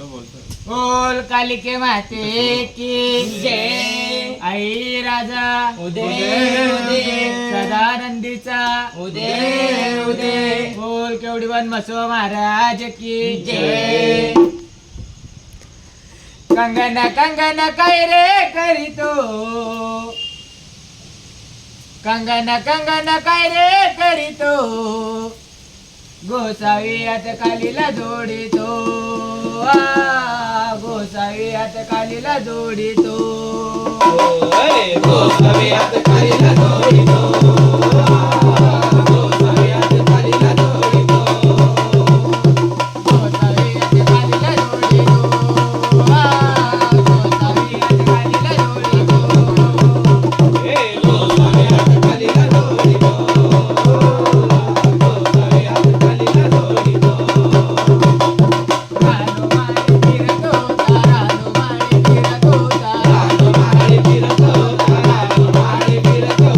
बोल कालिके माते की जय. आई राजा उदे सदानंदीचा उदे बोल केवढी वन मसो महाराज की जय. कंगन कंगन काय रे करीतो, कंगन कंगन काय रे करीतो, गोसावी आता कालीला जोडितो, गोसावी आता कालीला जोडितो, गोसावी आता कालीला जोडितो, गोसावी आता कालीला जोडितो, गोसावी आता कालीला जोडितो, गोसावी आता कालीला जोडितो, गोसावी आता कालीला जोडितो, गोसावी आता कालीला जोडितो. रानो माळी फिरतो रानो माळी फिरतो रानो माळी फिरतो रानो माळी फिरतो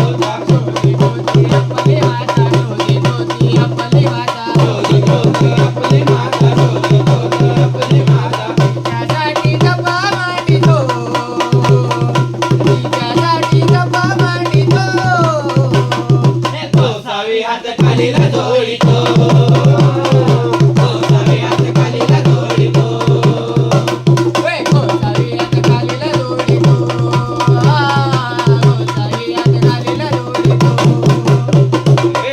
जोडी जोडी आपली माता, जोडी जोडी आपली माता, जोडी जोडी आपली माता, जोडी जोडी आपली माता. तिच्यासाठी डबा मांडितो, तिच्यासाठी डबा मांडितो, गोसावी हात कालीला जोडितो, गोसावी हात कालीला जोडितो, गोसावी आता कालीला जोडितो, गोसावी आता कालीला जोडितो,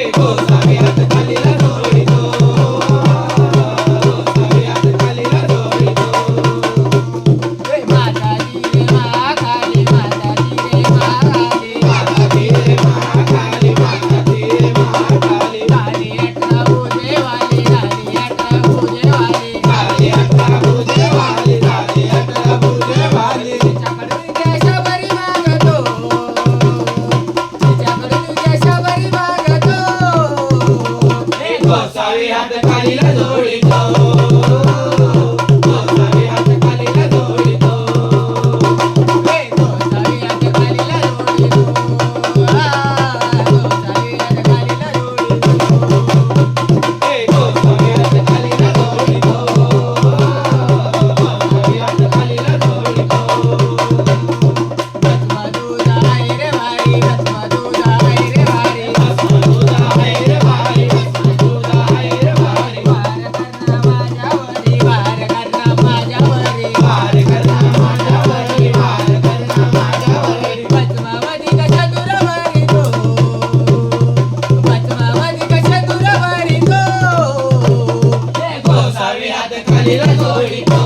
गोसावी हात कालीला जोडितो, गोसावी हात कालीला जोडितो. माताजी रे महाकाली, माताजी रे महाकाली, माताजी रे महाकाली, माताजी रे महाकाली. काली अठरा पूजेवाली, काली अठरा पूजेवाली, काली अठरा पूजेवाली, काली अठरा पूजेवाली. तिच्याकडे तुझ्या शबरी मागतो, तिच्याकडे तुझ्या शबरी मागतो, गोसावी हात कालीला जोडितो, गोसावी हात कालीला जोडितो, गोसावी आता कालीला जोडितो, गोसावी आता कालीला जोडितो, गोसावी हात कालीला जोडितो, गोसावी हात कालीला जोडितो. भस्म दूध आहे रे भारी, भस्म दूध आहे रे भारी, भस्म दूध आहे रे भारी, भस्म दूध आहे रे भारी. वार करणं माझ्यावरी, वार करणं माझ्यावरी, वार करणं माझ्यावरी, वार करणं माझ्यावरी. भस्मावधी कशा दूर भरितो, भस्मावधी कशा दूर भरितो, गोसावी हात कालीला जोडितो,